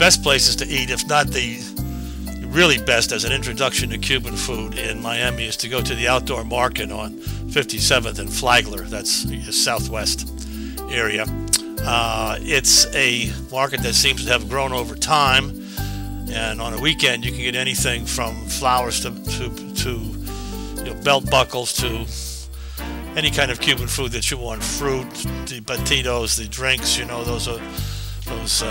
best places to eat, if not the really best as an introduction to Cuban food in Miami, is to go to the outdoor market on 57th and Flagler. That's the southwest area. It's a market that seems to have grown over time, and on a weekend you can get anything from flowers to belt buckles to any kind of Cuban food that you want. Fruit, the batidos, the drinks, those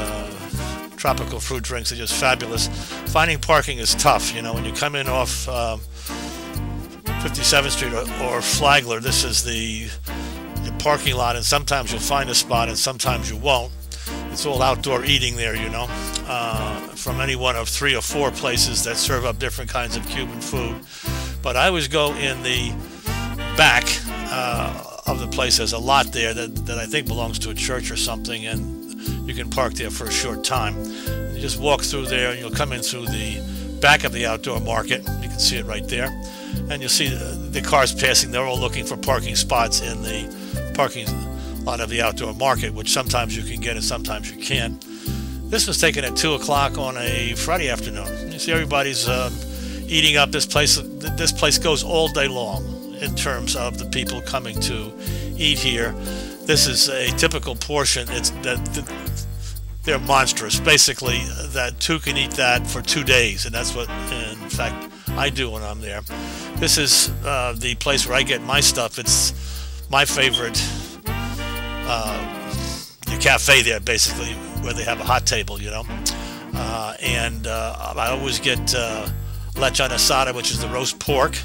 tropical fruit drinks are just fabulous. Finding parking is tough, when you come in off 57th Street or Flagler. This is the parking lot, and sometimes you'll find a spot and sometimes you won't. It's all outdoor eating there, from any one of 3 or 4 places that serve up different kinds of Cuban food. But I always go in the back of the place. There's a lot there that I think belongs to a church or something, and you can park there for a short time. You just walk through there and you'll come in through the back of the outdoor market. You can see it right there, and you'll see the cars passing. They're all looking for parking spots in the parking lot of the outdoor market, which sometimes you can get and sometimes you can't. This was taken at 2 o'clock on a Friday afternoon. You see everybody's eating up. This place goes all day long in terms of the people coming to eat here. This is a typical portion. They're monstrous. Basically, that 2 can eat that for 2 days, and that's what, in fact, I do when I'm there. This is the place where I get my stuff. It's my favorite, the cafe there, basically, where they have a hot table, and I always get lechon asada, which is the roast pork,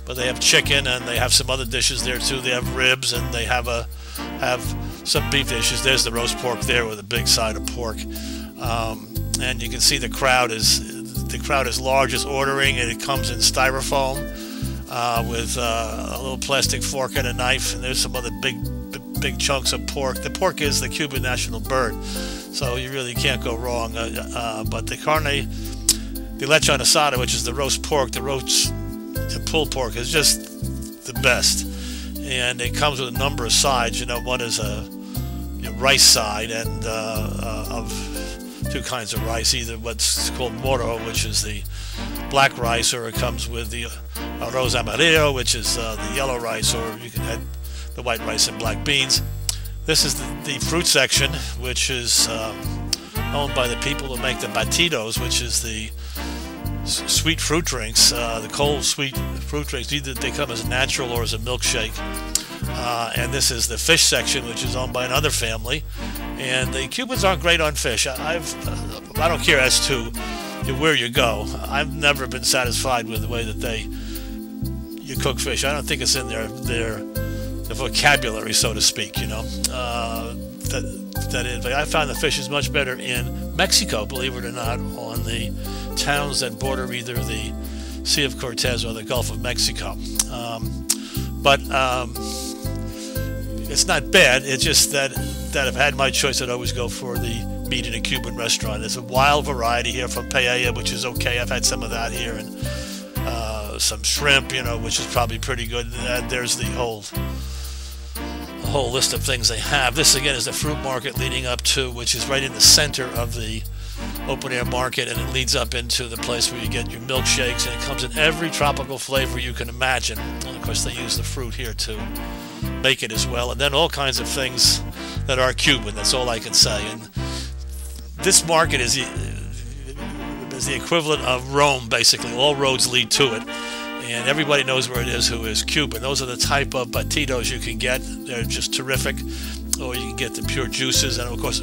but they have chicken and they have some other dishes there too. They have ribs and they have some beef dishes. There's the roast pork there with a big side of pork, and you can see the crowd is large, is ordering, and it comes in styrofoam with a little plastic fork and a knife, and there's some other big chunks of pork. The pork is the Cuban national bird, so you really can't go wrong. But the lechon asada, which is the roast pork, the pulled pork, is just the best, and it comes with a number of sides. One is a rice side, and of 2 kinds of rice, either what's called moro, which is the black rice, or it comes with the arroz amarillo, which is the yellow rice, or you can add the white rice and black beans. This is the fruit section, which is owned by the people who make the batidos, which is the sweet fruit drinks, the cold sweet fruit drinks. Either they come as natural or as a milkshake. And this is the fish section, which is owned by another family. And the Cubans aren't great on fish. I don't care as to where you go. I've never been satisfied with the way that you cook fish. I don't think it's in their vocabulary, so to speak. I found the fish is much better in Mexico, believe it or not, on the towns that border either the Sea of Cortez or the Gulf of Mexico. But it's not bad. It's just that if I had my choice, I'd always go for the meat in a Cuban restaurant. There's a wild variety here from paella, which is okay. I've had some of that here, and some shrimp, which is probably pretty good. And there's the whole list of things they have. This again is the fruit market leading up to, which is right in the center of the open air market, and it leads up into the place where you get your milkshakes, and it comes in every tropical flavor you can imagine. And of course they use the fruit here to make it as well, and then all kinds of things that are Cuban. That's all I can say. And this market is the equivalent of Rome, basically. All roads lead to it, and everybody knows where it is who is Cuban. Those are the type of batidos you can get. They're just terrific. Or you can get the pure juices, and of course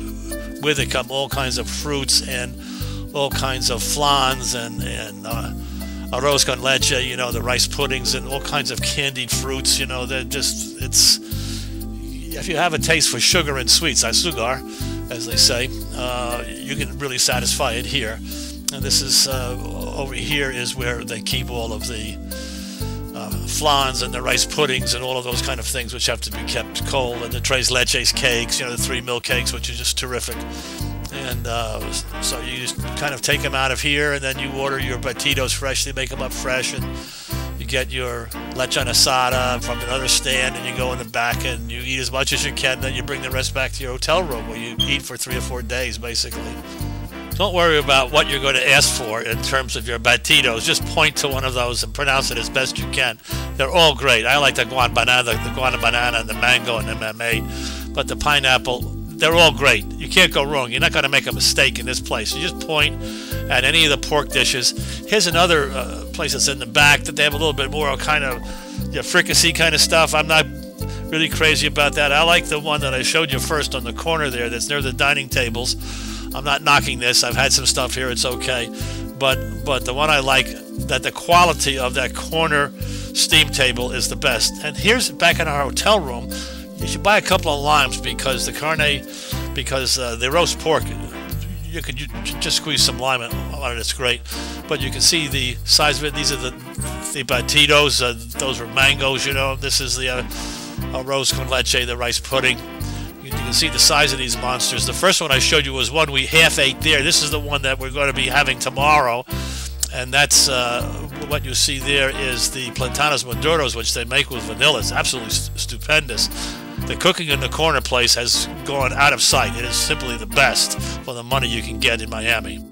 with it come all kinds of fruits and all kinds of flans and arroz con leche, the rice puddings, and all kinds of candied fruits. They're just, if you have a taste for sugar and sweets, azúcar, as they say, you can really satisfy it here. And this is over here is where they keep all of the flans and the rice puddings and all of those kind of things, which have to be kept cold, and the tres leches cakes, the 3 milk cakes, which are just terrific. And so you just kind of take them out of here, and then you order your batidos fresh. They make them up fresh, and you get your lechon asada from another stand, and you go in the back and you eat as much as you can. Then you bring the rest back to your hotel room, where you eat for 3 or 4 days, basically. Don't worry about what you're going to ask for in terms of your batidos. Just point to one of those and pronounce it as best you can. They're all great. I like the guana banana, and the mango and MMA, but the pineapple, they're all great. You can't go wrong. You're not going to make a mistake in this place. You just point at any of the pork dishes. Here's another place that's in the back that they have a little bit more kind of fricassee kind of stuff. I'm not really crazy about that. I like the one that I showed you first on the corner there that's near the dining tables. I'm not knocking this. I've had some stuff here. It's okay. But the one I like, that the quality of that corner steam table is the best. And here's back in our hotel room. You should buy a couple of limes because the roast pork, you could just squeeze some lime on it. It's great. But you can see the size of it. These are the batidos. Those were mangoes. You know, this is the arroz con leche, the rice pudding. You can see the size of these monsters. The first one I showed you was one we half ate there. This is the one that we're going to be having tomorrow, and that's what you see there is the plantanos maduros, which they make with vanilla. It's absolutely stupendous. The cooking in the corner place has gone out of sight. It is simply the best for the money you can get in Miami.